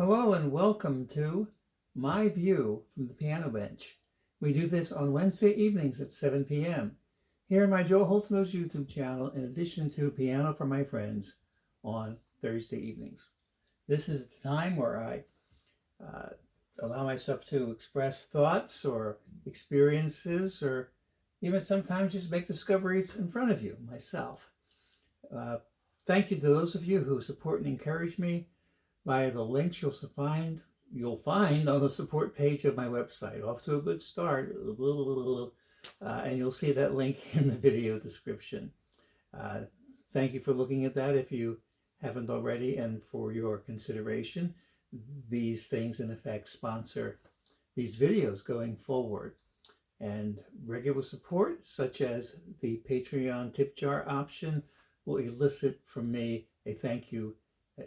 Hello and welcome to My View from the Piano Bench. We do this on Wednesday evenings at 7 p.m. here on my Joe Holt YouTube channel, in addition to Piano for My Friends on Thursday evenings. This is the time where I allow myself to express thoughts or experiences, or even sometimes just make discoveries in front of you, myself. Thank you to those of you who support and encourage me via the links you'll find on the support page of my website. Off to a good start, and you'll see that link in the video description. Thank you for looking at that if you haven't already, and for your consideration. These things in effect sponsor these videos going forward, and regular support such as the Patreon tip jar option will elicit from me a thank you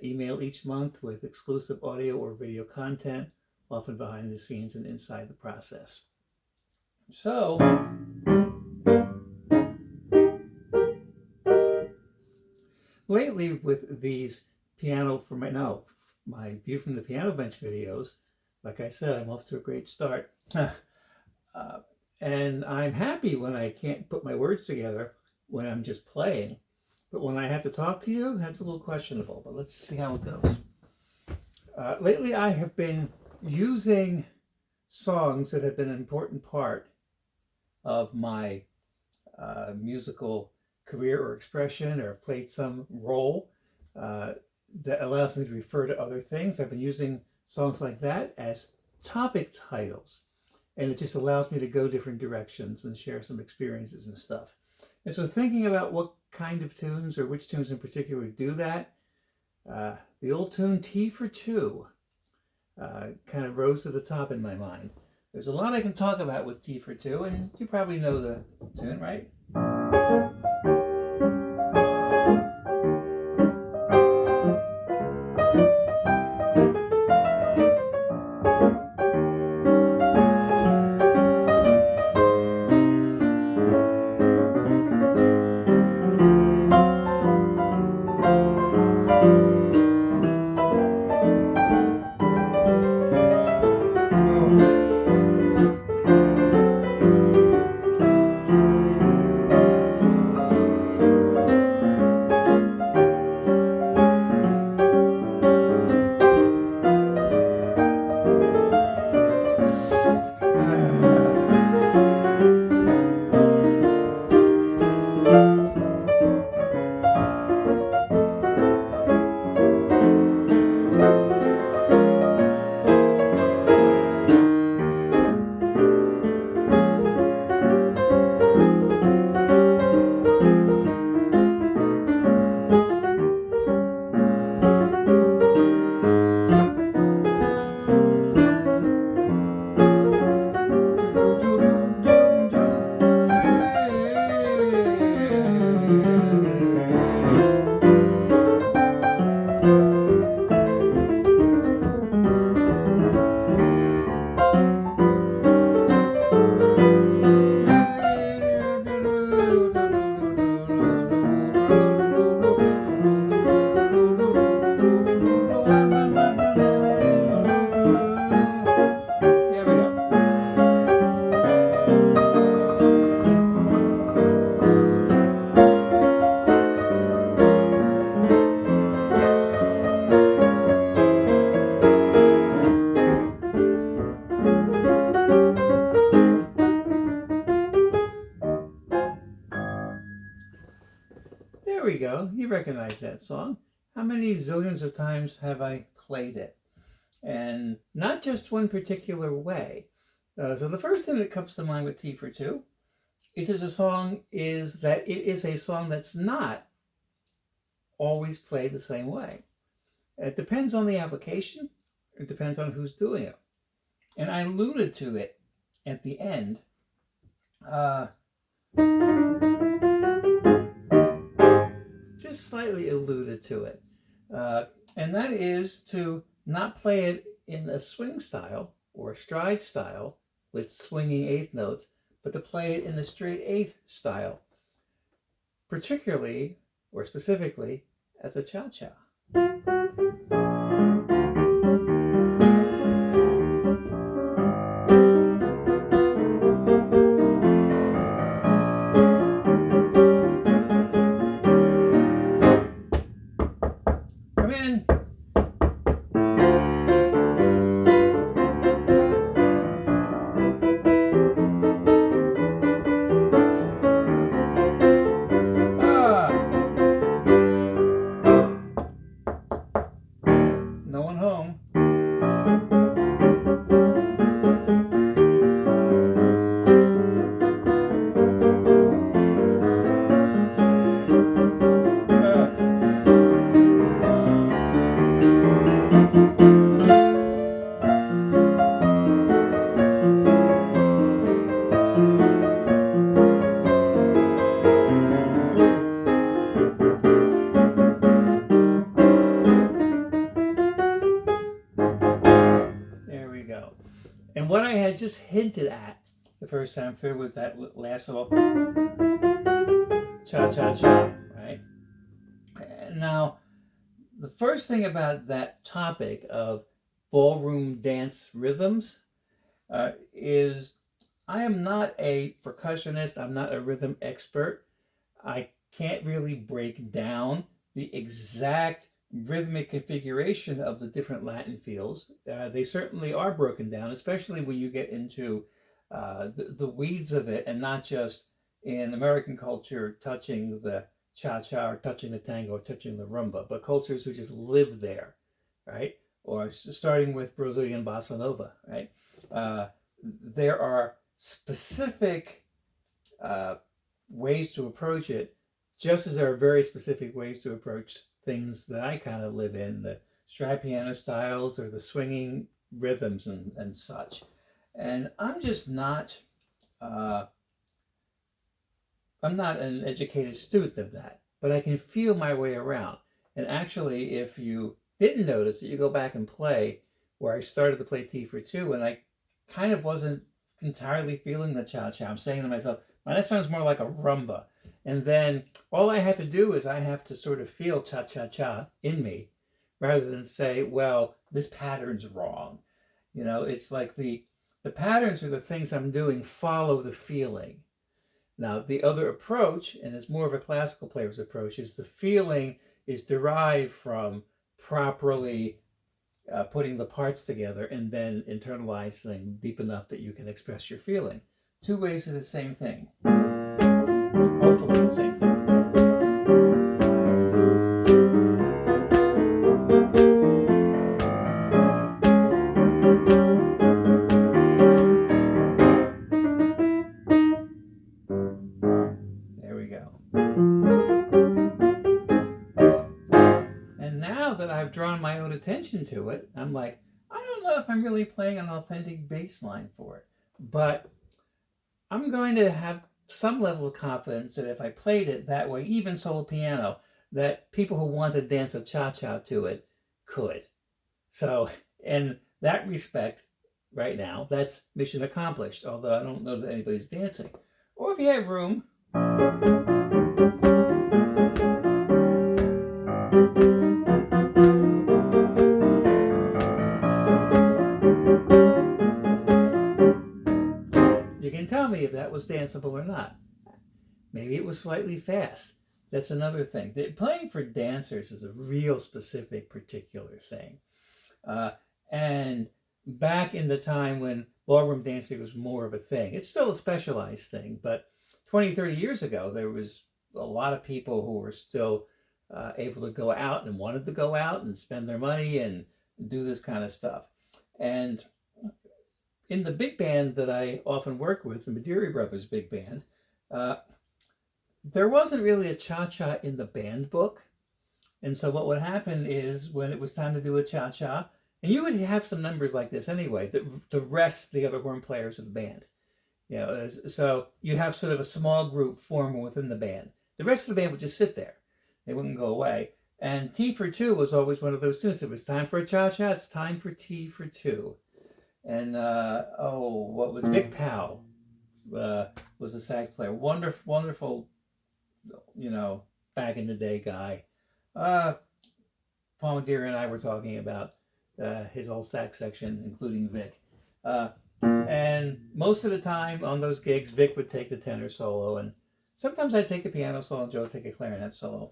email each month with exclusive audio or video content, often behind the scenes and inside the process. So, lately with these my View from the Piano Bench videos, like I said, I'm off to a great start. And I'm happy when I can't put my words together when I'm just playing. But when I have to talk to you, that's a little questionable, but let's see how it goes. Lately, I have been using songs that have been an important part of my musical career or expression, or have played some role that allows me to refer to other things. I've been using songs like that as topic titles, and it just allows me to go different directions and share some experiences and stuff. And so thinking about what kind of tunes, or which tunes in particular, do that, the old tune T for Two kind of rose to the top in my mind. There's a lot I can talk about with T for Two, and you probably know the tune, right? There we go. You recognize that song. How many zillions of times have I played it? And not just one particular way. So the first thing that comes to mind with T for Two is that it is a song that's not always played the same way. It depends on the application. It depends on who's doing it. And I alluded to it at the end. Just slightly alluded to it. And that is to not play it in a swing style or a stride style with swinging eighth notes, but to play it in a straight eighth style, particularly or specifically as a cha-cha. just hinted at the first time through was that last little cha-cha-cha, right? And now, the first thing about that topic of ballroom dance rhythms is I am not a percussionist. I'm not a rhythm expert. I can't really break down the exact rhythmic configuration of the different Latin feels. They certainly are broken down, especially when you get into the weeds of it, and not just in American culture touching the cha-cha or touching the tango or touching the rumba, but cultures who just live there, right? Or starting with Brazilian bossa nova, right? There are specific ways to approach it, just as there are very specific ways to approach things that I kind of live in, the stride piano styles or the swinging rhythms and such. And I'm just not, I'm not an educated student of that, but I can feel my way around. And actually, if you didn't notice it, you go back and play where I started to play T for two, and I kind of wasn't entirely feeling the cha-cha. I'm saying to myself, man, that sounds more like a rumba. And then all I have to do is I have to sort of feel cha-cha-cha in me rather than say, well, this pattern's wrong. You know, it's like the patterns are the things I'm doing follow the feeling. Now, the other approach, and it's more of a classical player's approach, is the feeling is derived from properly putting the parts together and then internalize them deep enough that you can express your feeling. Two ways of the same thing. Hopefully the same thing. There we go. And now that I've drawn my own attention to it, I'm like, I don't know if I'm really playing an authentic bass line for it, but I'm going to have some level of confidence that if I played it that way, even solo piano, that people who want to dance a cha-cha to it could. So in that respect, right now, that's mission accomplished, although I don't know that anybody's dancing. Or if you have room, you can tell me if that was danceable or not. Maybe it was slightly fast. That's another thing. Playing for dancers is a real specific, particular thing. And back in the time when ballroom dancing was more of a thing, it's still a specialized thing, but 20, 30 years ago, there was a lot of people who were still able to go out and wanted to go out and spend their money and do this kind of stuff. And in the big band that I often work with, the Mediri Brothers Big Band, there wasn't really a cha-cha in the band book. And so what would happen is when it was time to do a cha-cha, and you would have some numbers like this anyway, to rest the other horn players of the band. You know, so you have sort of a small group form within the band. The rest of the band would just sit there. They wouldn't go away. And T for two was always one of those tunes. If it's time for a cha-cha, it's time for T for two. And, what was Vic Powell was a sax player. Wonderful, wonderful, you know, back in the day guy. Paul Mediri and I were talking about his whole sax section, including Vic. And most of the time on those gigs, Vic would take the tenor solo, and sometimes I'd take a piano solo and Joe would take a clarinet solo.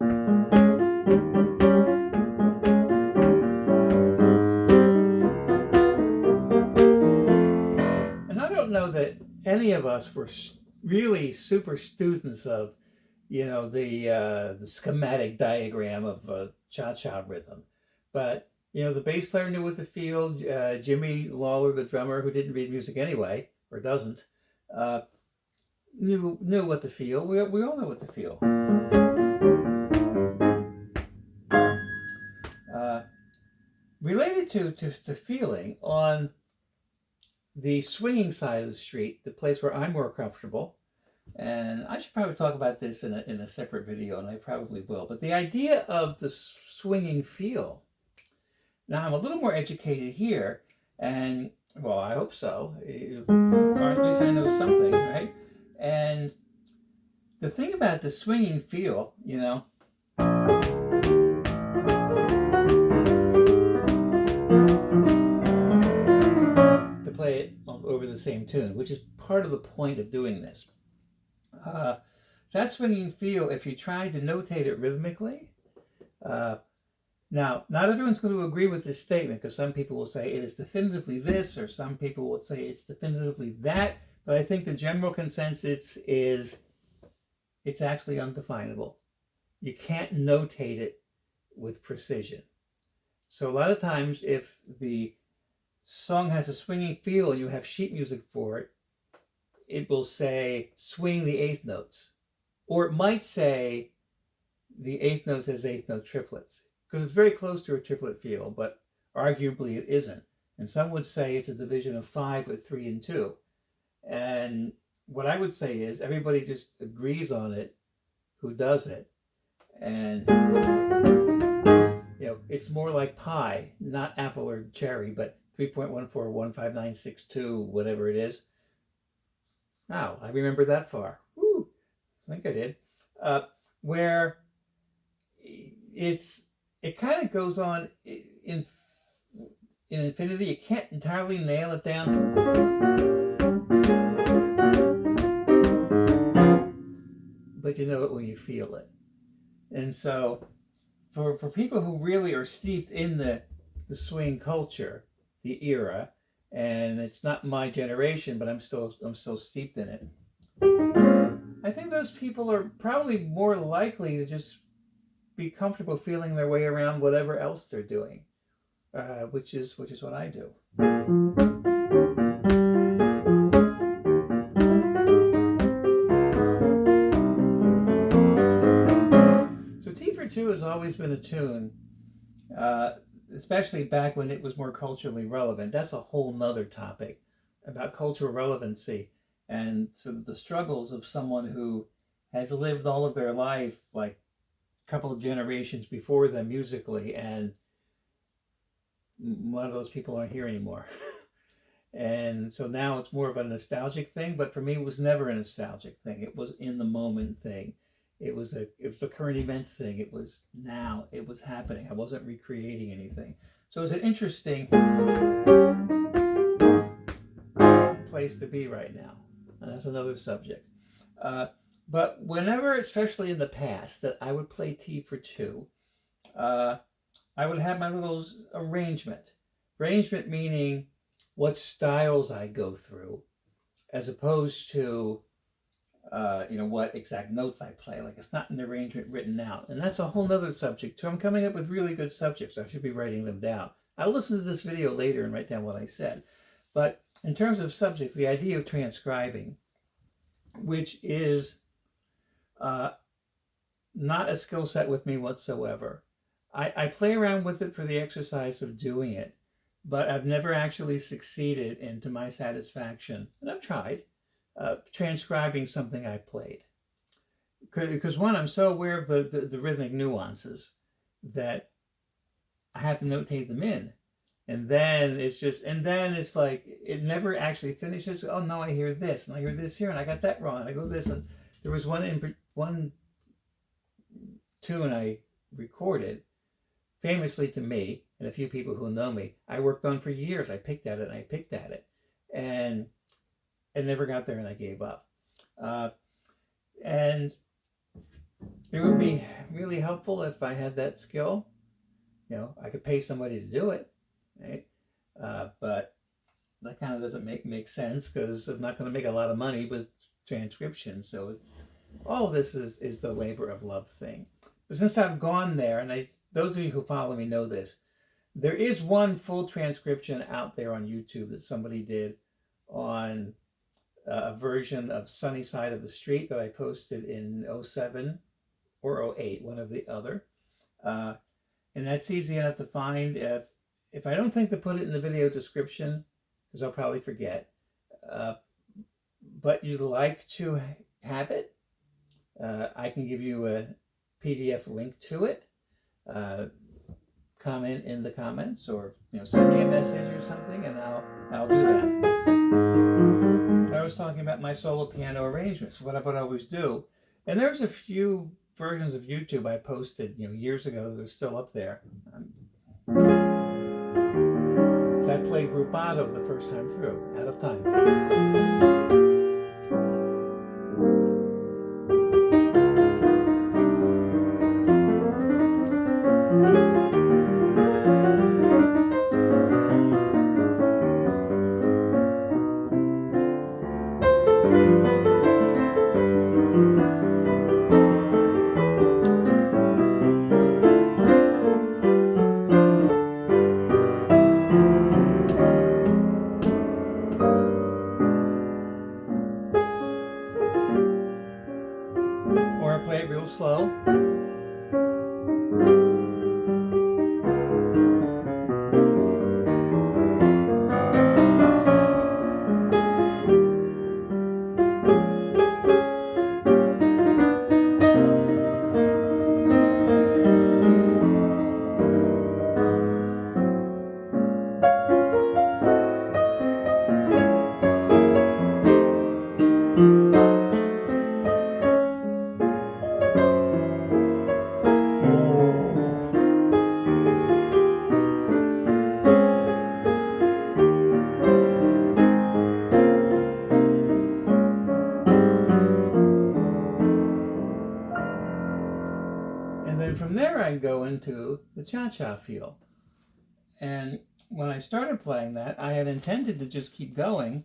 And I don't know that any of us were really super students of, you know, the schematic diagram of cha-cha rhythm. But, you know, the bass player knew what to feel. Jimmy Lawler, the drummer, who didn't read music anyway, or doesn't, knew what to feel. We all know what to feel. Related to feeling, on the swinging side of the street, the place where I'm more comfortable, and I should probably talk about this in a separate video, and I probably will, but the idea of the swinging feel. Now, I'm a little more educated here, and Well, I hope so. Or at least I know something, right? And the thing about the swinging feel, to play it over the same tune, which is part of the point of doing this. Uh, that swinging feel, if you try to notate it rhythmically, uh, now, not everyone's going to agree with this statement because some people will say it is definitively this, or some people will say it's definitively that. But I think the general consensus is it's actually undefinable. You can't notate it with precision. So a lot of times, if the song has a swinging feel and you have sheet music for it, it will say swing the eighth notes. Or it might say the eighth notes as eighth note triplets, because it's very close to a triplet feel, but arguably it isn't. And some would say it's a division of 5 with 3 and 2. And what I would say is everybody just agrees on it who does it. And it's more like pi, not apple or cherry, but 3.1415962, whatever it is. Wow, I remember that far. Woo, I think I did. Where it kind of goes on in infinity. You can't entirely nail it down, but you know it when you feel it. And so for people who really are steeped in the swing culture, the era, and it's not my generation, but I'm still steeped in it. I think those people are probably more likely to just be comfortable feeling their way around whatever else they're doing, which is what I do. So T for Two has always been a tune, especially back when it was more culturally relevant. That's a whole nother topic about cultural relevancy and sort of the struggles of someone who has lived all of their life like a couple of generations before them musically, and a lot of those people aren't here anymore. And so now it's more of a nostalgic thing, but for me it was never a nostalgic thing. It was in the moment thing. It was a current events thing. It was now. It was happening. I wasn't recreating anything. So it was an interesting place to be right now. And that's another subject. But whenever, especially in the past, that I would play T for Two, I would have my little arrangement. Arrangement meaning what styles I go through, as opposed to what exact notes I play. Like, it's not an arrangement written out. And that's a whole nother subject too. I'm coming up with really good subjects. I should be writing them down. I'll listen to this video later and write down what I said. But in terms of subject, the idea of transcribing, which is not a skill set with me whatsoever. I play around with it for the exercise of doing it, but I've never actually succeeded, and to my satisfaction, and I've tried, transcribing something I played. Because one, I'm so aware of the rhythmic nuances that I have to notate them in. And then it's like, it never actually finishes. Oh no, I hear this, and I hear this here, and I got that wrong, and I go this. And there was one tune I recorded, famously to me and a few people who know me, I worked on for years. I picked at it and I picked at it, and I never got there, and I gave up. And it would be really helpful if I had that skill. I could pay somebody to do it, right? But that kind of doesn't make sense, because I'm not going to make a lot of money with transcription. So it's all this is the labor of love thing. But since I've gone there, and those of you who follow me know this, there is one full transcription out there on YouTube that somebody did on a version of Sunny Side of the Street that I posted in 07 or 08, one or the other. And that's easy enough to find. If I don't think to put it in the video description, because I'll probably forget, but you'd like to have it, I can give you a PDF link to it. comment in the comments, or send me a message or something, and I'll do that. I was talking about my solo piano arrangements, what I would always do, and there's a few versions of YouTube I posted years ago that are still up there. I played rubato the first time through, out of time. Or I play it real slow. And then from there I go into the cha-cha feel. And when I started playing that, I had intended to just keep going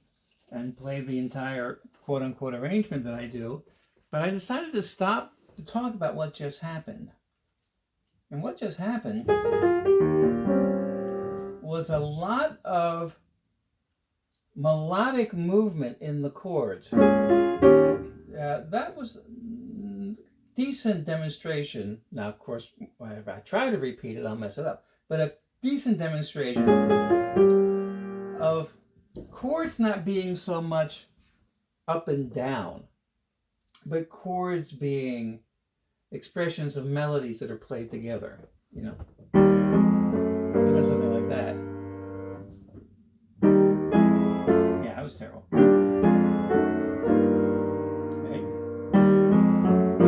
and play the entire quote-unquote arrangement that I do, but I decided to stop to talk about what just happened. And what just happened was a lot of melodic movement in the chords. That was decent demonstration. Now, of course, if I try to repeat it, I'll mess it up. But a decent demonstration of chords not being so much up and down, but chords being expressions of melodies that are played together. Something like that. Yeah, that was terrible.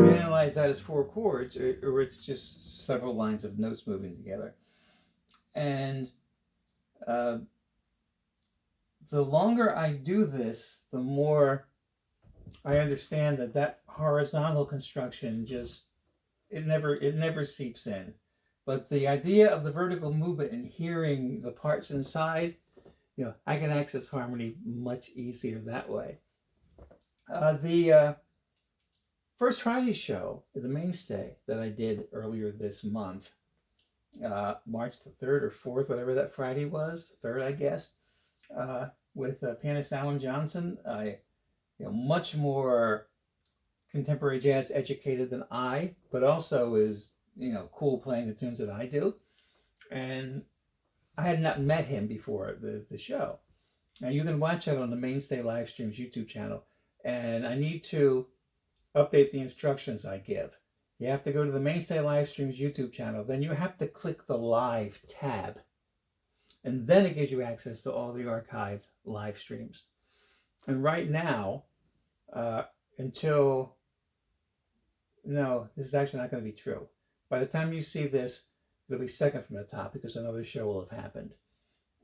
Analyze that as 4 chords, or it's just several lines of notes moving together. And the longer I do this, the more I understand that horizontal construction it never seeps in. But the idea of the vertical movement and hearing the parts inside, I can access harmony much easier that way. The First Friday show, the mainstay that I did earlier this month, March the 3rd or 4th, whatever that Friday was, 3rd, I guess, with pianist Alan Johnson, much more contemporary jazz educated than I, but also is, cool playing the tunes that I do. And I had not met him before the show. Now you can watch that on the Mainstay Live Streams YouTube channel. And I need to update the instructions I give. You have to go to the Mainstay Live Streams YouTube channel. Then you have to click the Live tab. And then it gives you access to all the archived live streams. And right now, no, this is actually not going to be true. By the time you see this, it'll be second from the top because another show will have happened.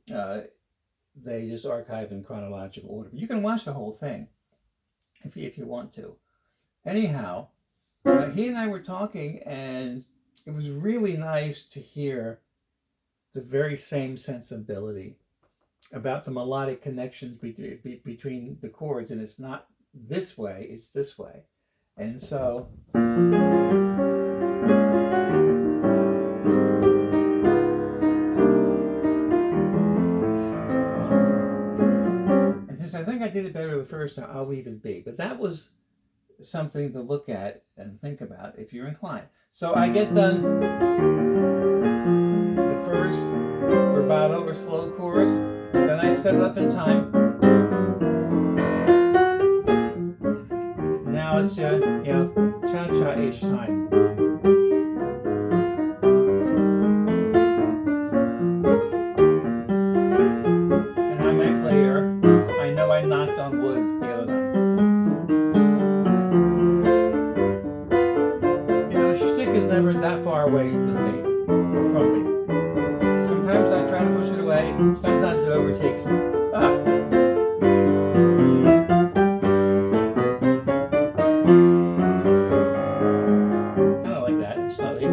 They just archive in chronological order. You can watch the whole thing if you want to. Anyhow, he and I were talking, and it was really nice to hear the very same sensibility about the melodic connections between the chords, and it's not this way, it's this way. And so and since I think I did it better the first time, I'll leave it be. But that was something to look at and think about if you're inclined. So I get done the first rubato or slow chorus, then I set it up in time. Now it's cha-cha-ish time. is never that far away with me, or from me. Sometimes I try to push it away, sometimes it overtakes me. Kind of like that, slightly.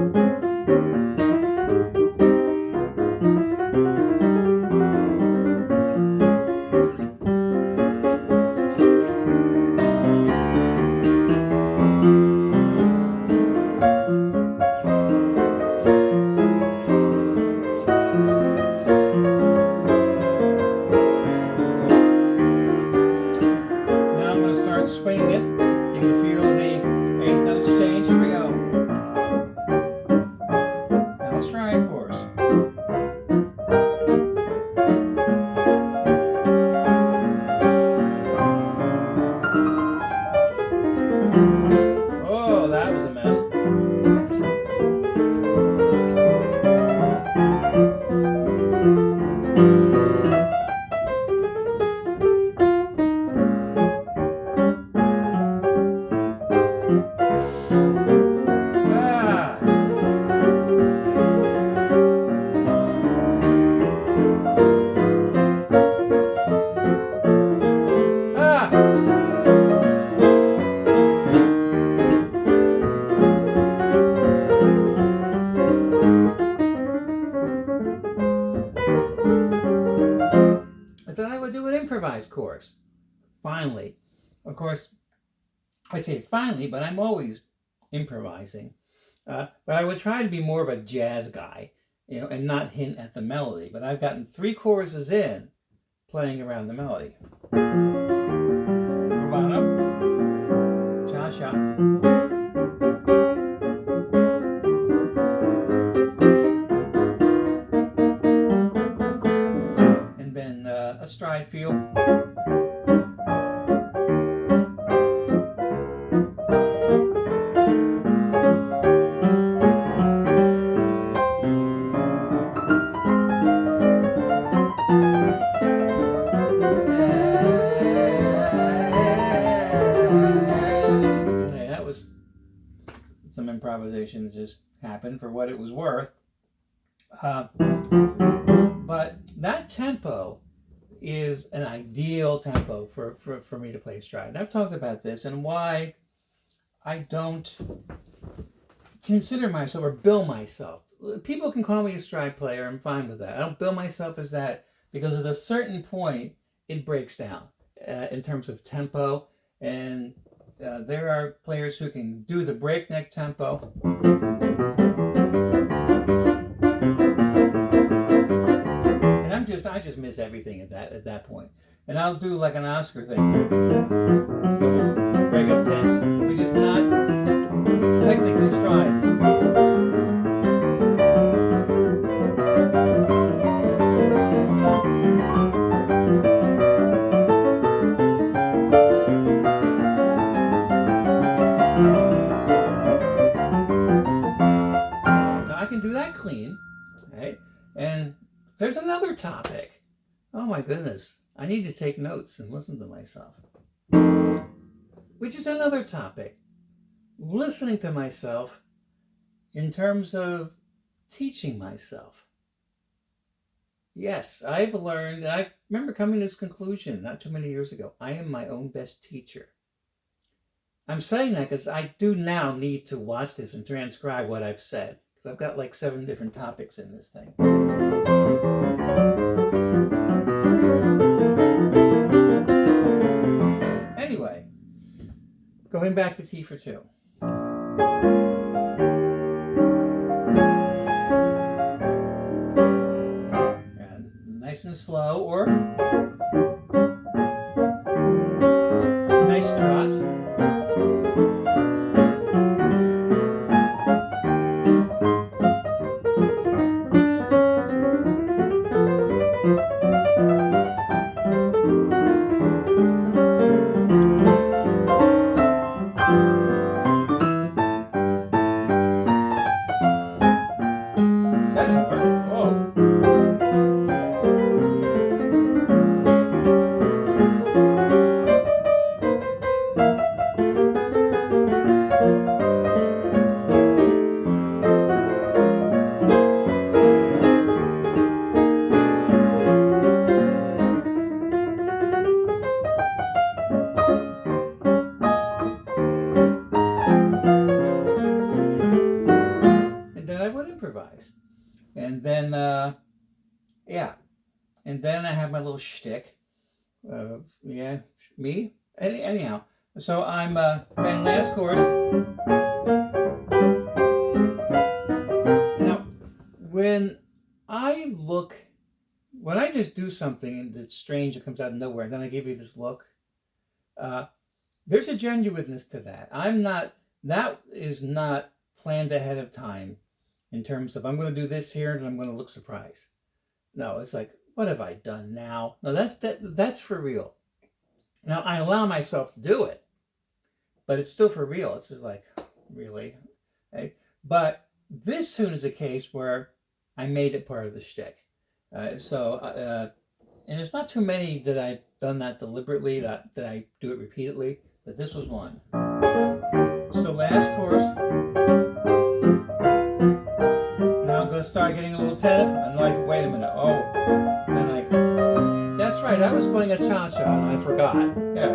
Swinging it. You can feel the eighth notes change. Here we go. Now stride chorus. Oh, that was a mess. I thought I would do an improvised chorus. Finally. Of course, I say finally, but I'm always improvising. But I would try to be more of a jazz guy, and not hint at the melody. But I've gotten 3 choruses in playing around the melody. Rubato, cha-cha. A stride feel. Okay, that was some improvisation that just happened for what it was worth. But that tempo is an ideal tempo for me to play stride. And I've talked about this and why I don't consider myself or bill myself. People can call me a stride player. I'm fine with that. I don't bill myself as that because at a certain point it breaks down in terms of tempo. And there are players who can do the breakneck tempo. I just miss everything at that point. And I'll do like an Oscar thing. Break up temps, which is not technically stride. Now I can do that clean, right? And there's another topic. Oh my goodness. I need to take notes and listen to myself. Which is another topic. Listening to myself in terms of teaching myself. Yes, I've learned, and I remember coming to this conclusion not too many years ago. I am my own best teacher. I'm saying that because I do now need to watch this and transcribe what I've said. Because I've got like 7 different topics in this thing. Anyway, going back to T for 2. And nice and slow, or nice trot. And then, yeah. And then I have my little shtick. Yeah, me? Anyhow. So I'm, and last chorus. Now, when I look, when I just do something that's strange that comes out of nowhere, and then I give you this look, uh, there's a genuineness to that. That is not planned ahead of time in terms of I'm going to do this here and I'm going to look surprised. No, it's like, what have I done now? No, that's for real. Now, I allow myself to do it, but it's still for real. It's just like, really? Okay? But this soon is a case where I made it part of the shtick. And there's not too many that I've done that deliberately, that I do it repeatedly, but this was one. So last chorus. Now I'm going to start getting a little tentative. I'm like, wait a minute. Oh. And like, that's right. I was playing a cha-cha and I forgot. Yeah.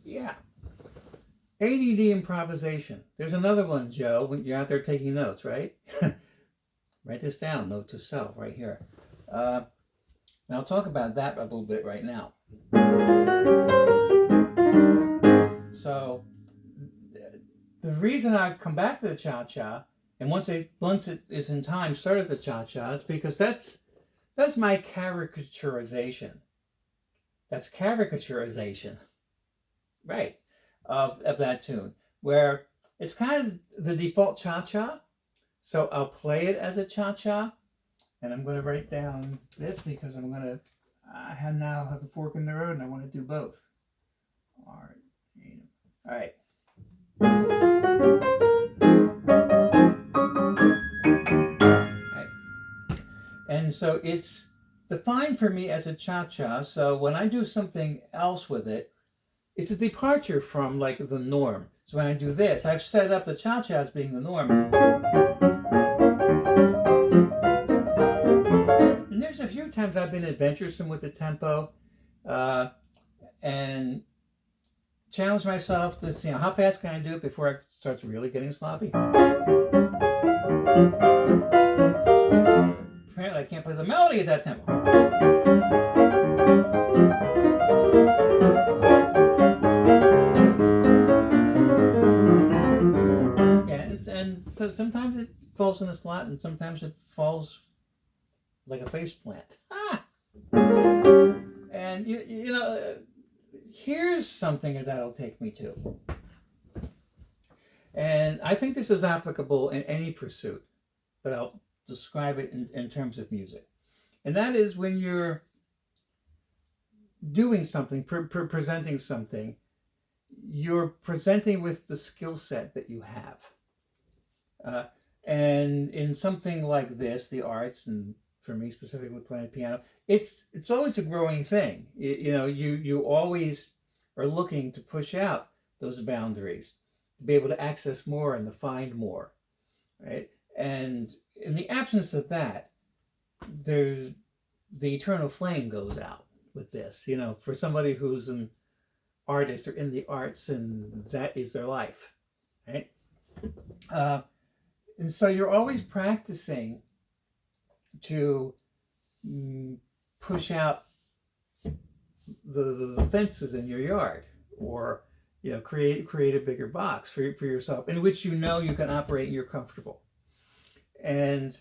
Yeah. ADD improvisation. There's another one, Joe, when you're out there taking notes, right? Write this down, note to self, right here. And I'll talk about that a little bit right now. So, the reason I come back to the cha-cha, and once it is in time, started the cha-cha, is because that's my caricaturization. That's caricaturization, right, of that tune, where it's kind of the default cha-cha. So I'll play it as a cha-cha, and I'm going to write down this because I now have a fork in the road and I want to do both. All right. And so it's defined for me as a cha-cha. So when I do something else with it, it's a departure from like the norm. So when I do this, I've set up the cha-cha as being the norm. And there's a few times I've been adventuresome with the tempo and challenge myself to see how fast can I do it before it starts really getting sloppy. Apparently I can't play the melody at that tempo. And so sometimes it falls in a slot and sometimes it falls like a face plant. And you know, here's something that'll take me to. And I think this is applicable in any pursuit, but I'll describe it in terms of music. And that is when you're doing something, presenting something, you're presenting with the skill set that you have. And in something like this, the arts, and for me specifically playing piano, it's always a growing thing. You always are looking to push out those boundaries, to be able to access more and to find more, right? And in the absence of that, the eternal flame goes out with this. For somebody who's an artist or in the arts, and that is their life, right? And so you're always practicing to push out the fences in your yard, or create a bigger box for yourself in which you can operate and you're comfortable. And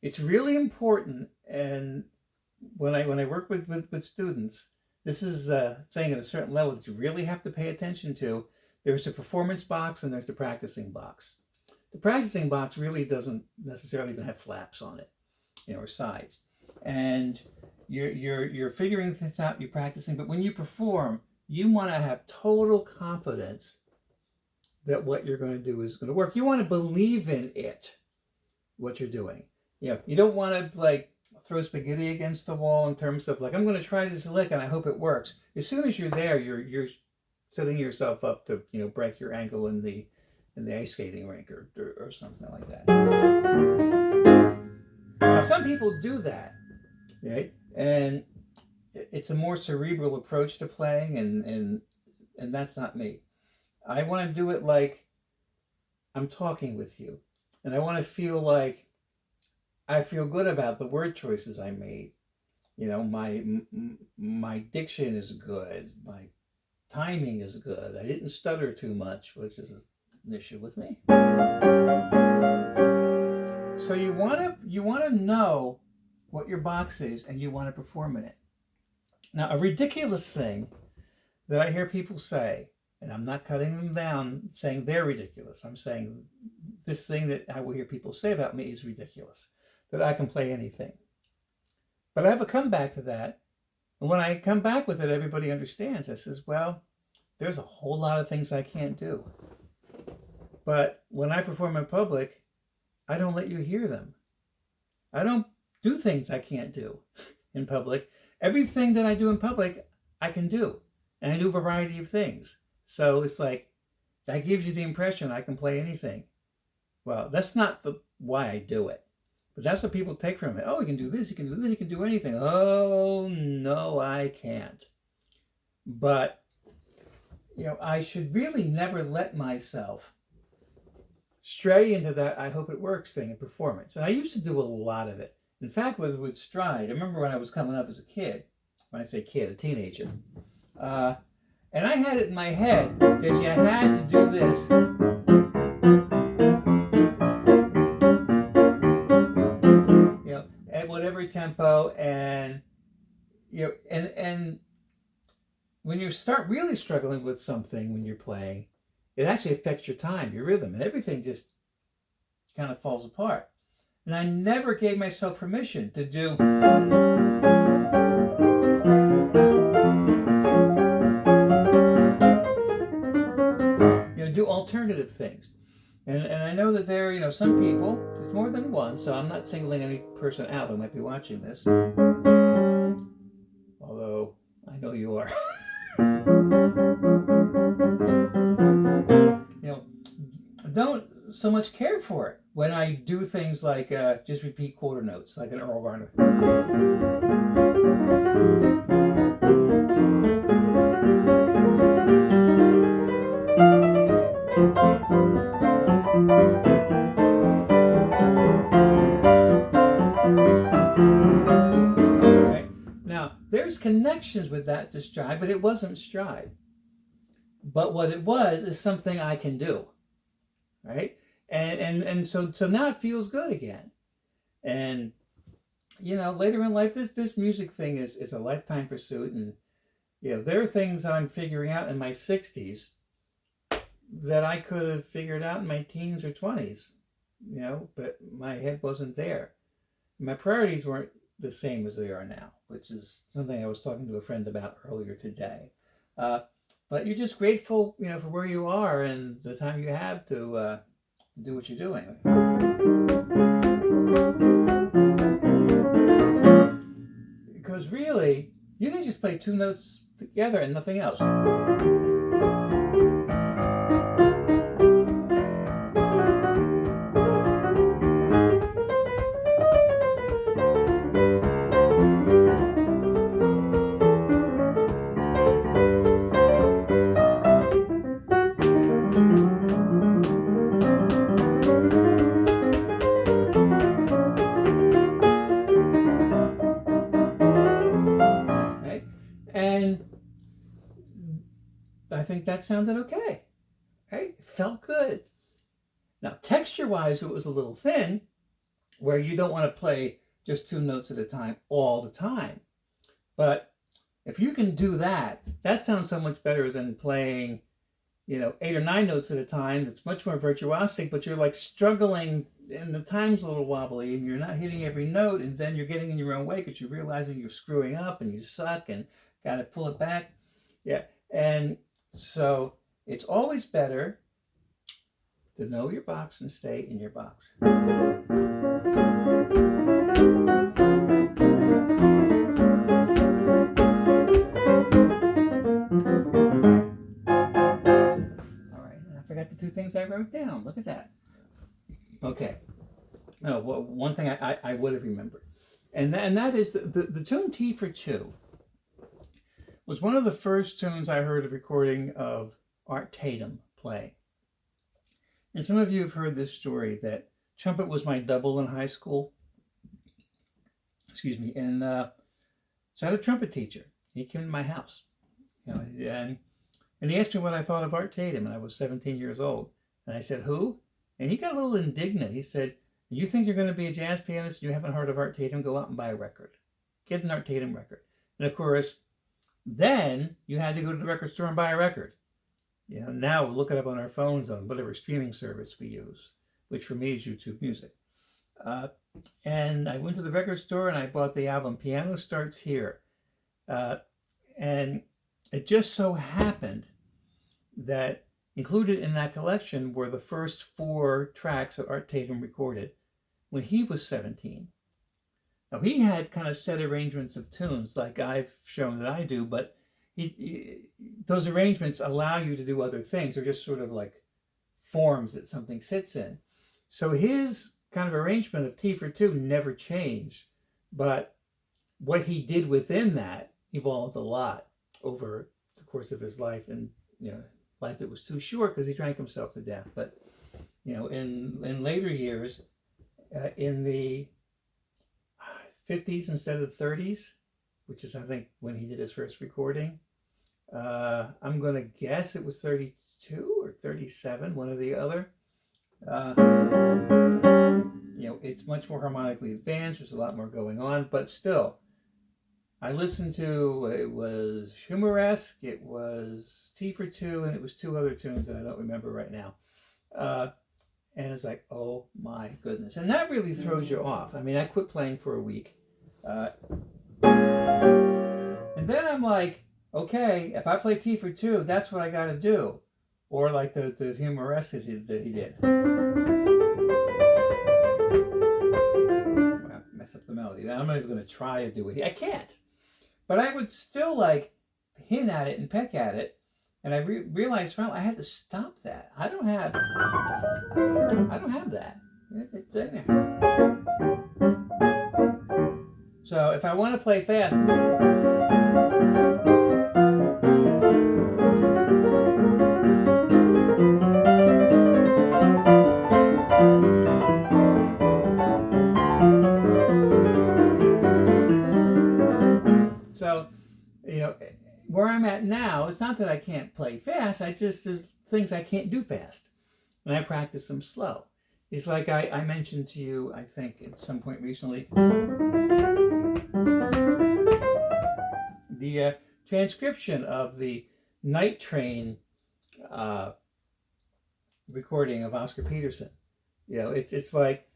it's really important. And when I work with students, this is a thing at a certain level that you really have to pay attention to. There's a performance box and there's the practicing box. The practicing box really doesn't necessarily even have flaps on it, or sides. And you're figuring things out, you're practicing, but when you perform, you want to have total confidence that what you're going to do is going to work. You want to believe in it, what you're doing. You don't want to like throw spaghetti against the wall in terms of like, I'm going to try this lick and I hope it works. As soon as you're there, you're setting yourself up to break your ankle in the in the ice skating rink or something like that. Now, some people do that, right? And it's a more cerebral approach to playing, and that's not me. I want to do it like I'm talking with you, and I want to feel like I feel good about the word choices I made. You know, my diction is good. My timing is good. I didn't stutter too much, which is an issue with me. So you want to know what your box is, and you want to perform in it. Now, a ridiculous thing that I hear people say, and I'm not cutting them down saying they're ridiculous. I'm saying this thing that I will hear people say about me is ridiculous, that I can play anything. But I have a comeback to that. And when I come back with it, everybody understands. I says, well, there's a whole lot of things I can't do. But when I perform in public, I don't let you hear them. I don't do things I can't do in public. Everything that I do in public, I can do. And I do a variety of things. So it's like, that gives you the impression I can play anything. Well, that's not why I do it. But that's what people take from it. Oh, you can do this, you can do this, you can do anything. Oh, no, I can't. But, you know, I should really never let myself stray into that I hope it works thing in performance. And I used to do a lot of it. In fact, with stride, I remember when I was coming up as a kid, when I say kid, a teenager, and I had it in my head that you had to do this. You know, at whatever tempo, and you know, and when you start really struggling with something when you're playing, it actually affects your time, your rhythm, and everything just kind of falls apart. And I never gave myself permission to do do alternative things. And I know that there are, some people, there's more than one, so I'm not singling any person out who might be watching this. Although, I know you are. Don't so much care for it when I do things like just repeat quarter notes, like an Earl Garner. Okay. Now, there's connections with that to stride, but it wasn't stride. But what it was is something I can do. Right? And so now it feels good again. And later in life, this music thing is a lifetime pursuit, and there are things I'm figuring out in my 60s that I could have figured out in my teens or 20s, but my head wasn't there. My priorities weren't the same as they are now, which is something I was talking to a friend about earlier today. But you're just grateful, for where you are and the time you have to do what you're doing. Because really, you can just play two notes together and nothing else. And I think that sounded okay. Right? It felt good. Now, texture-wise, it was a little thin, where you don't want to play just two notes at a time all the time. But if you can do that, that sounds so much better than playing, 8 or 9 notes at a time. It's much more virtuosic, but you're like struggling, and the time's a little wobbly, and you're not hitting every note, and then you're getting in your own way because you're realizing you're screwing up and you suck and got to pull it back. Yeah. And so it's always better to know your box and stay in your box. All right. I forgot the two things I wrote down. Look at that. Okay. No, well, one thing I would have remembered. And that is the tune T for Two was one of the first tunes I heard a recording of Art Tatum play. And some of you have heard this story that trumpet was my double in high school. Excuse me. And so I had a trumpet teacher. He came to my house, and he asked me what I thought of Art Tatum, and I was 17 years old. And I said, who? And he got a little indignant. He said, you think you're going to be a jazz pianist and you haven't heard of Art Tatum? Go out and buy a record. Get an Art Tatum record. And of course, then you had to go to the record store and buy a record. Now we'll look it up on our phones on whatever streaming service we use, which for me is YouTube Music. And I went to the record store and I bought the album Piano Starts Here. And it just so happened that included in that collection were the first 4 tracks that Art Tatum recorded when he was 17. Now, he had kind of set arrangements of tunes like I've shown that I do, but those arrangements allow you to do other things. They're just sort of like forms that something sits in. So his kind of arrangement of T for Two never changed, but what he did within that evolved a lot over the course of his life, and life that was too short because he drank himself to death. But in later years, in the 50s instead of 30s, which is I think when he did his first recording, I'm going to guess it was 32 or 37, one or the other. It's much more harmonically advanced. There's a lot more going on, but still, I listened to, it was Humoresque, it was T for Two, and it was 2 other tunes that I don't remember right now. And it's like, oh my goodness. And that really throws you off. I mean, I quit playing for a week. And then I'm like, okay, if I play T for Two, that's what I got to do. Or like the Humoresque that he did. Well, mess up the melody. I'm not even going to try to do it. I can't. But I would still like hint at it and peck at it. And I realized, well, I had to stop that. I don't have that. It's in there. So if I want to play fast, so where I'm at now, it's not that I can't play fast. There's things I can't do fast, and I practice them slow. It's like I mentioned to you, I think, at some point recently, the transcription of the Night Train recording of Oscar Peterson. It's like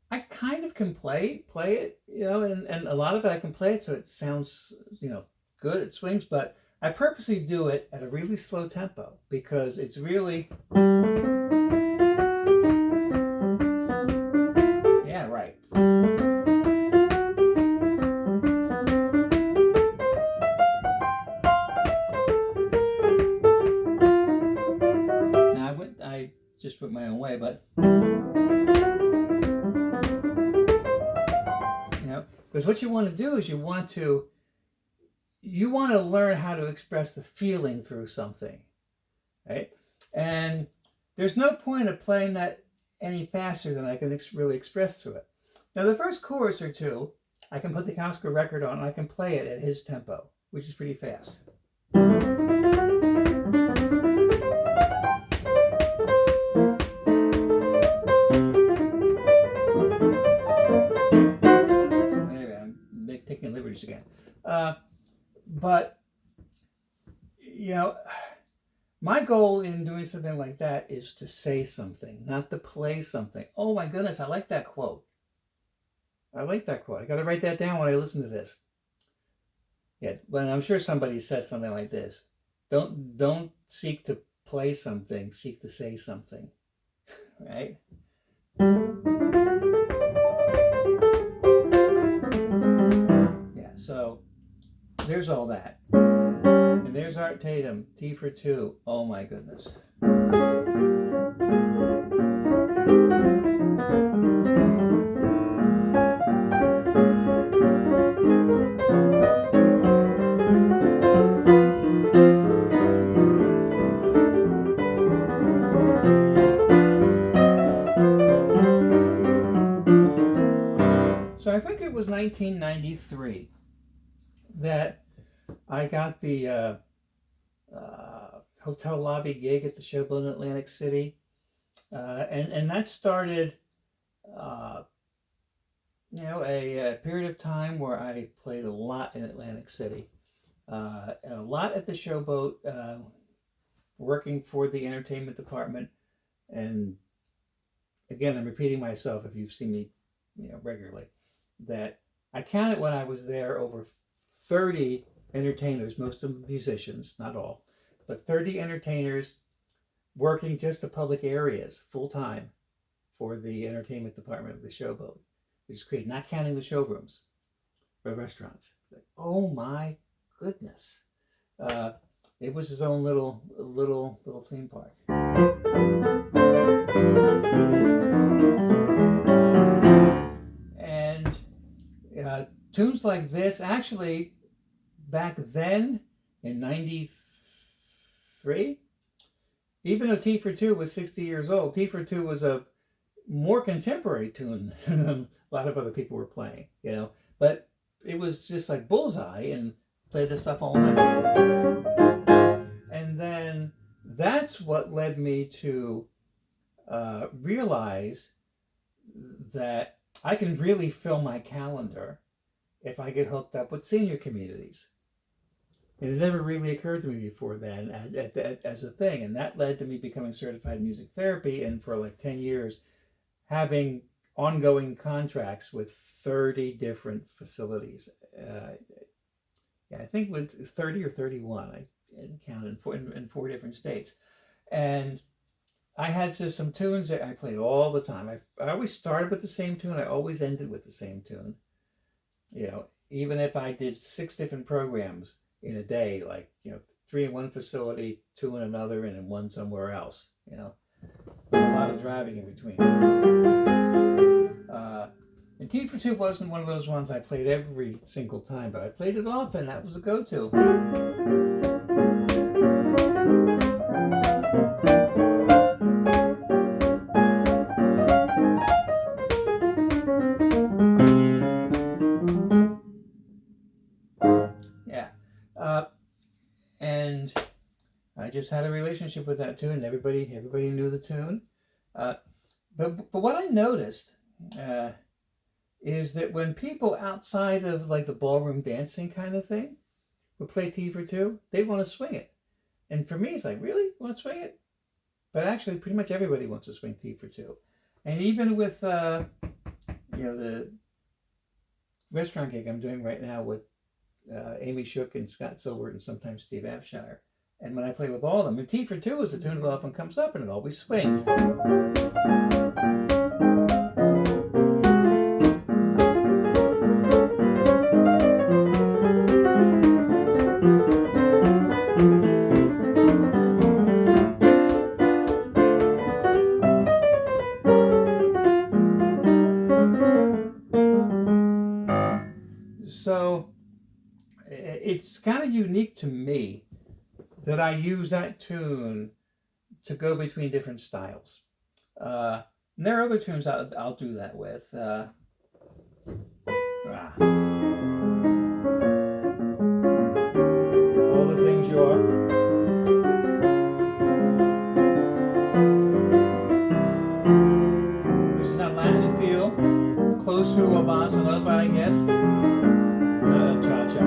I kind of can play it, and a lot of it I can play it so it sounds, good, it swings, but I purposely do it at a really slow tempo because it's really, yeah, right. Now I just went my own way, but because what you want to do is you want to learn how to express the feeling through something, right? And there's no point of playing that any faster than I can really express through it. Now, the first chorus or two, I can put the Oscar record on and I can play it at his tempo, which is pretty fast. Anyway, I'm taking liberties again. But, my goal in doing something like that is to say something, not to play something. Oh my goodness, I like that quote. I got to write that down when I listen to this. Yeah, but I'm sure somebody says something like this. Don't seek to play something, seek to say something. Right? Yeah, so there's all that. And there's Art Tatum, T for Two. Oh my goodness. 1993 that I got the hotel lobby gig at the Showboat in Atlantic City. And that started, a period of time where I played a lot in Atlantic City. And a lot at the Showboat, working for the entertainment department. And again, I'm repeating myself if you've seen me, regularly, that I counted when I was there over 30 entertainers, most of them musicians, not all, but 30 entertainers working just the public areas full time for the entertainment department of the Showboat, which is great, not counting the showrooms or restaurants. Oh my goodness. It was his own little theme park. And tunes like this, actually, back then in 93, even though T for Two was 60 years old, T for Two was a more contemporary tune than a lot of other people were playing, but it was just like Bullseye and played this stuff all night. And then that's what led me to realize that I can really fill my calendar if I get hooked up with senior communities. It has never really occurred to me before then as a thing. And that led to me becoming certified in music therapy, and for like 10 years having ongoing contracts with 30 different facilities. I think it was 30 or 31. I didn't count in 4 different states. And I had some tunes that I played all the time. I always started with the same tune. I always ended with the same tune. Even if I did 6 different programs in a day, like, 3 in one facility, 2 in another, and then 1 somewhere else, a lot of driving in between. And T for Two wasn't one of those ones I played every single time, but I played it often. That was a go-to. And I just had a relationship with that tune. Everybody knew the tune. But what I noticed is that when people outside of like the ballroom dancing kind of thing would play T for Two, they want to swing it. And for me, it's like, really? You want to swing it? But actually, pretty much everybody wants to swing T for Two. And even with, the restaurant gig I'm doing right now with Amy Shook and Scott Silbert and sometimes Steve Abshire. And when I play with all of them, and T for Two is a tune that often comes up and it always swings. So it's kind of unique to me that I use that tune to go between different styles. And there are other tunes I'll do that with. All the Things You Are. This is that Latin feel, close to a bossa nova, I guess. Cha-cha.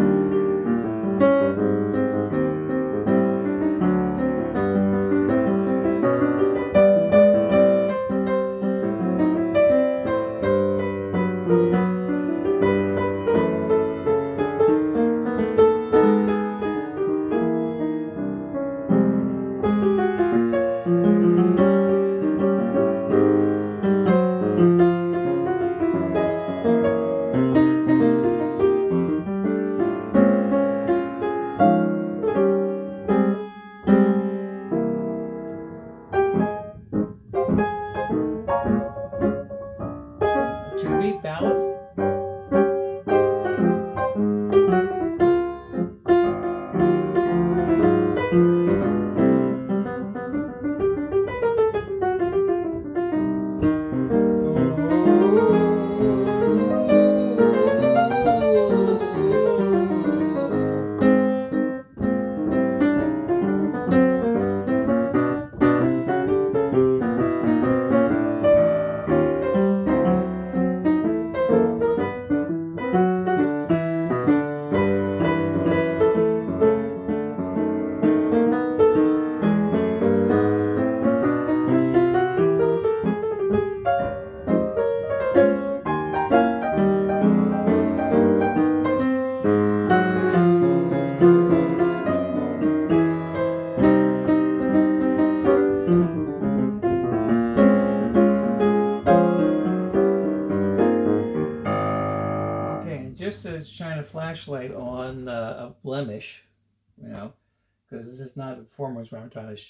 flashlight on a blemish, you know, because this is not a performance where I'm trying to,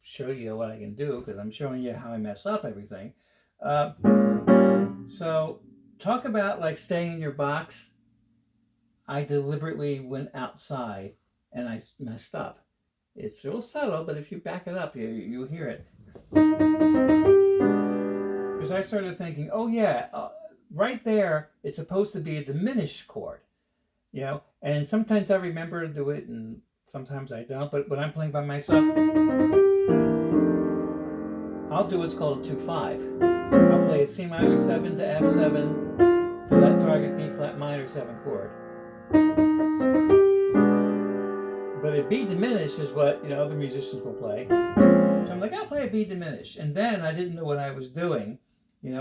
show you what I can do, because I'm showing you how I mess up everything. So talk about like staying in your box. I deliberately went outside and I messed up. It's real subtle, but if you back it up, you'll hear it. Because I started thinking, oh yeah, right there, it's supposed to be a diminished chord, and sometimes I remember to do it and sometimes I don't, but when I'm playing by myself, I'll do what's called a 2-5. I'll play a C minor 7 to F7 to that target B flat minor 7 chord. But a B diminished is what other musicians will play. So I'm like, I'll play a B diminished. And then I didn't know what I was doing,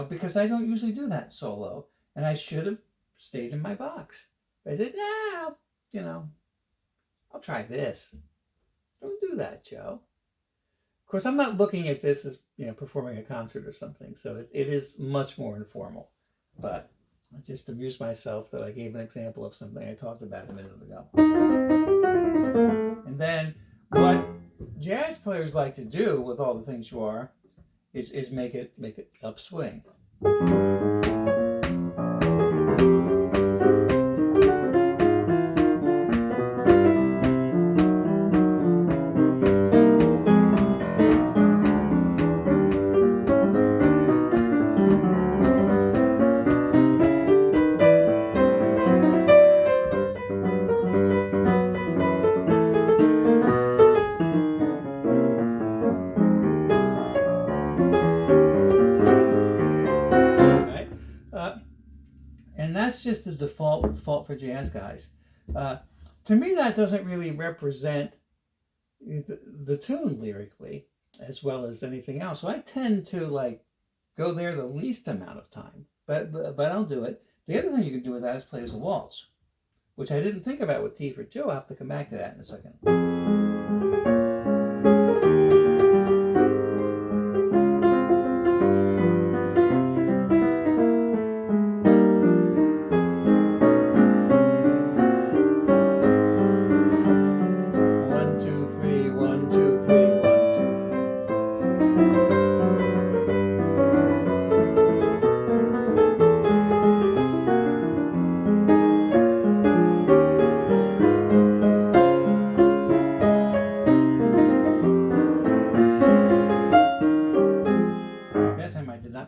because I don't usually do that solo. And I should have stayed in my box. I said, I'll try this. Don't do that, Joe. Of course, I'm not looking at this as, performing a concert or something. So it is much more informal. But I just amused myself that I gave an example of something I talked about a minute ago. And then what jazz players like to do with all the things you are is make it upswing. And that's just the default for jazz guys. To me, that doesn't really represent the tune lyrically as well as anything else. So I tend to go there the least amount of time, but I'll do it. The other thing you can do with that is play as a waltz, which I didn't think about with T for 2. I'll have to come back to that in a second.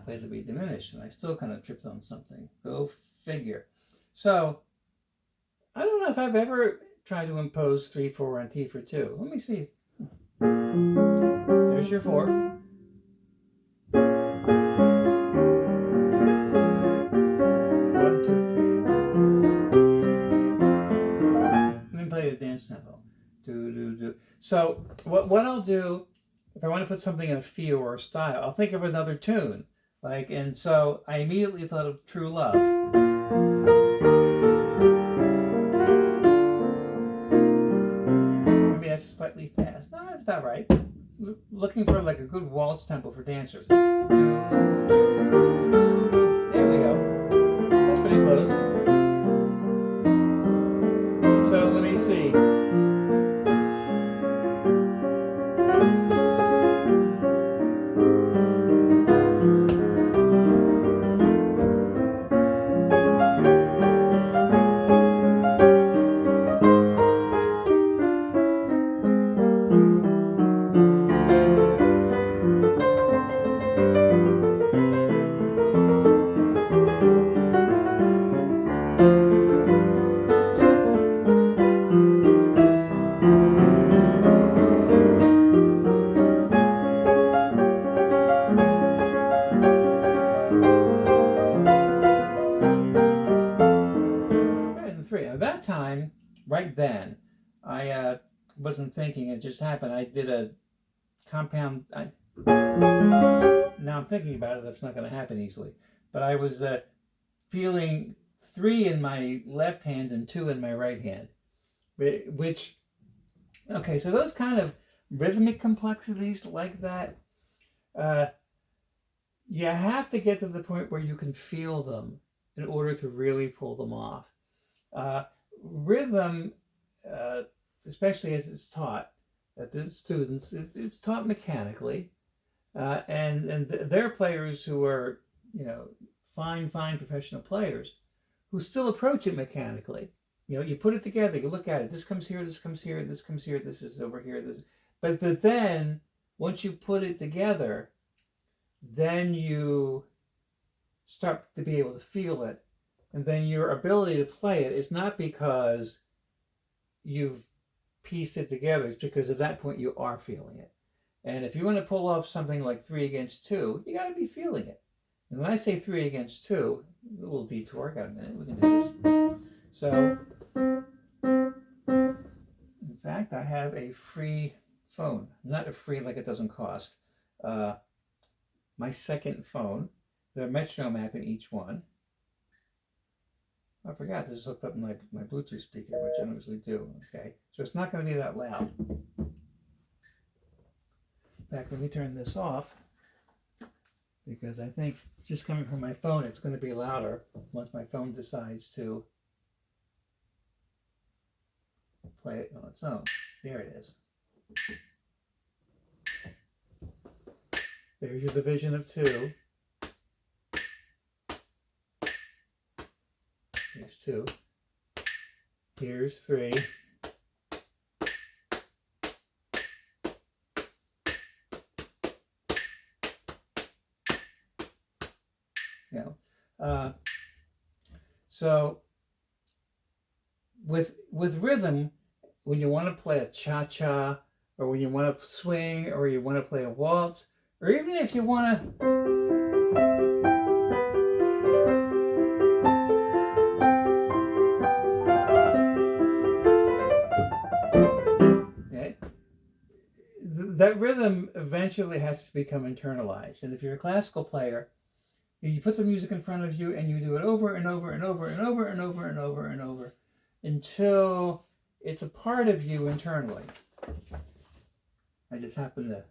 Play the B diminished, and I still kind of tripped on something. Go figure. So I don't know if I've ever tried to impose 3/4 on T for 2. Let me see. There's your 4. 1, 2, 3. And then play the dance tempo. Do do do. So what I'll do if I want to put something in a feel or a style, I'll think of another tune. And so I immediately thought of True Love. Maybe that's slightly fast. No, that's about right. Looking for a good waltz tempo for dancers. There we go. That's pretty close. So let me see. At that time, right then, I wasn't thinking, it just happened. I did a compound. Now I'm thinking about it, that's not going to happen easily. But I was feeling 3 in my left hand and 2 in my right hand. Which, okay, so those kind of rhythmic complexities like that, you have to get to the point where you can feel them in order to really pull them off. rhythm, especially as it's taught at the students, it's taught mechanically, and there are players who are, fine professional players who still approach it mechanically. You put it together, you look at it. This comes here, this comes here, this comes here, this is over here. But then once you put it together, then you start to be able to feel it, and then your ability to play it is not because you've pieced it together. It's because at that point you are feeling it. And if you want to pull off something like 3 against 2, you got to be feeling it. And when I say 3 against 2, a little detour, got a minute, we can do this. So, in fact, I have a free phone. Not a free like it doesn't cost. My second phone. There's a metronome app in each one. I forgot this is hooked up in my Bluetooth speaker, which I don't usually do. Okay, so it's not going to be that loud. In fact, let me turn this off, because I think just coming from my phone, it's going to be louder once my phone decides to play it on its own. There it is. There's your division of 2. Here's 2. Here's 3. So with rhythm, when you want to play a cha-cha, or when you want to swing, or you want to play a waltz, or even if you want to that rhythm eventually has to become internalized. And if you're a classical player, you put the music in front of you and you do it over and over and over and over and over and over and over until it's a part of you internally. I just happen to...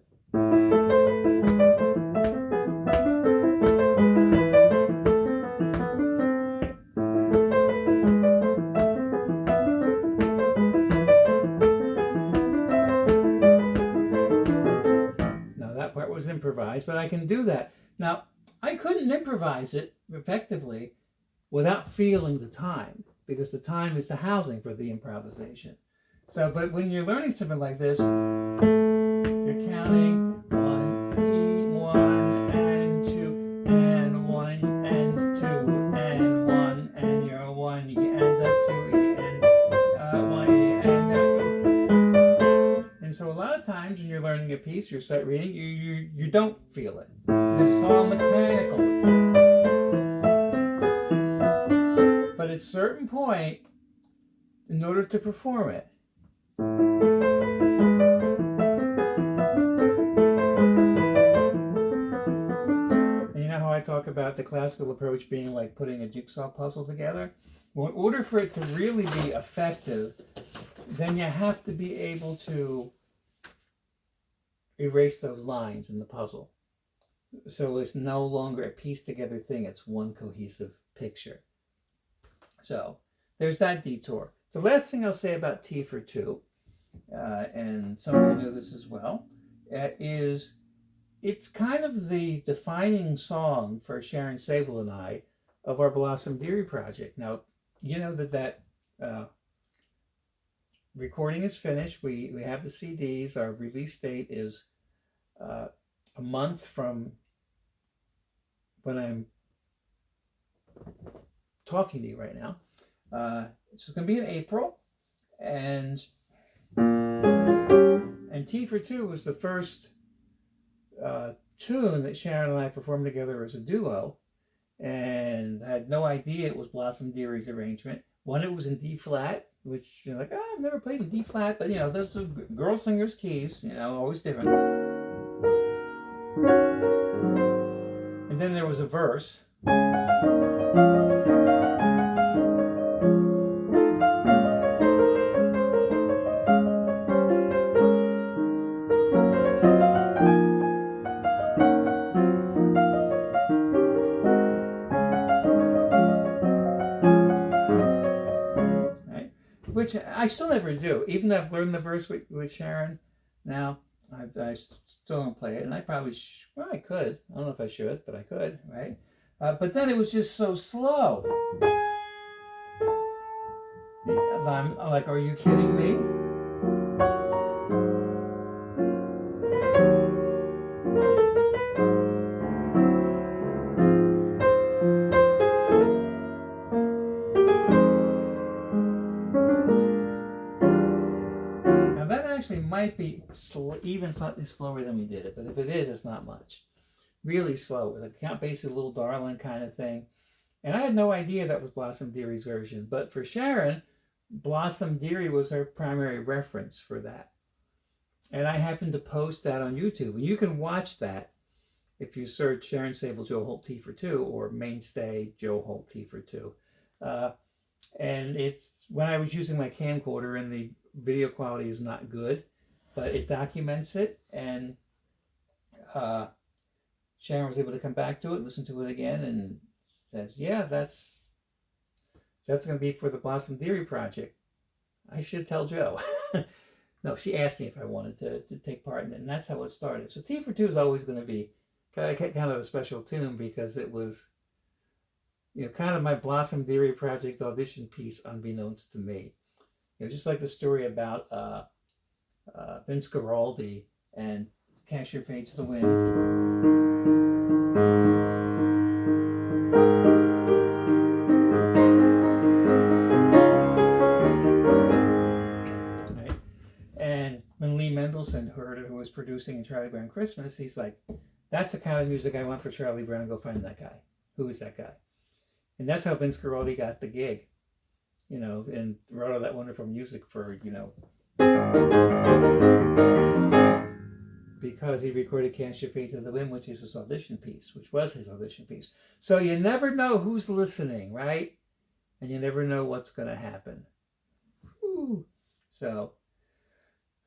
Now that part was improvised, but I can do that. Now, I couldn't improvise it effectively without feeling the time, because the time is the housing for the improvisation. So, but when you're learning something like this, you're counting 1, 1 and 2, and 1 and 2, and 1, and you're 1 E and a 2 E and 1 E and a. And so a lot of times when you're learning a piece, you're sight reading, you don't feel it. It's all mechanical. But at a certain point, in order to perform it, and you know how I talk about the classical approach being like putting a jigsaw puzzle together? Well, in order for it to really be effective, then you have to be able to erase those lines in the puzzle. So it's no longer a pieced together thing, it's one cohesive picture. So there's that detour. The last thing I'll say about T for 2, and some of you know this as well, is it's kind of the defining song for Sharon Sable and I of our Blossom Deary project. Now, you know that recording is finished. We have the CDs. Our release date is a month from when I'm talking to you right now. It's going to be in April, and T for 2 was the first tune that Sharon and I performed together as a duo, and I had no idea it was Blossom Deary's arrangement. One, it was in D flat, which you're like, I've never played in D flat, but those are girl singers' keys, always different. And then there was a verse. which I still never do. Even though I've learned the verse with Sharon now, I still don't play it. And I probably, well, I could. I don't know if I should, but I could, right? But then it was just so slow. I'm like, are you kidding me? Now that actually might be even slightly slower than we did it, but if it is, it's not much. Really slow, like basically Little Darling kind of thing. And I had no idea that was Blossom Deary's version, but for Sharon, Blossom Deary was her primary reference for that. And I happened to post that on YouTube, and you can watch that if you search Sharon Sable Joe Holt T for Two or Mainstay Joe Holt T for Two. And it's when I was using my camcorder, and the video quality is not good, but it documents it, and Sharon was able to come back to it, listen to it again, and says, yeah, that's going to be for the Blossom Deary project. I should tell Joe. No, she asked me if I wanted to take part in it, and that's how it started. So T for Two is always going to be kind of a special tune, because it was, kind of my Blossom Deary project audition piece, unbeknownst to me. Just like the story about Vince Guaraldi and Cast Your Fate to the Wind. When Lee Mendelson heard it, who was producing in Charlie Brown Christmas, he's like, that's the kind of music I want for Charlie Brown. Go find that guy. Who is that guy? And that's how Vince Guaraldi got the gig, and wrote all that wonderful music for, because he recorded Can't Your Fate to the Wind, which is his audition piece, which was his audition piece. So you never know who's listening, right? And you never know what's going to happen. Whew. So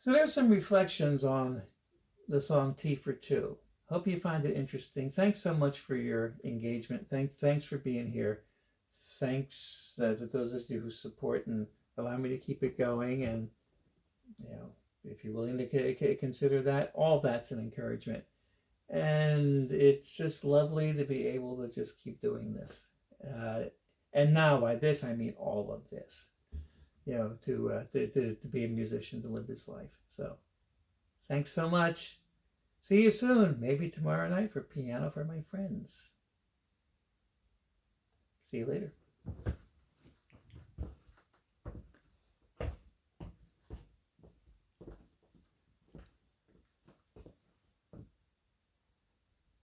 there's some reflections on the song T for Two. Hope you find it interesting. Thanks so much for your engagement. Thanks for being here. Thanks to those of you who support and allow me to keep it going. And, if you're willing to consider that, all that's an encouragement. And it's just lovely to be able to just keep doing this. And now by this, I mean all of this. To be a musician, to live this life. So, thanks so much. See you soon. Maybe tomorrow night for Piano for My Friends. See you later.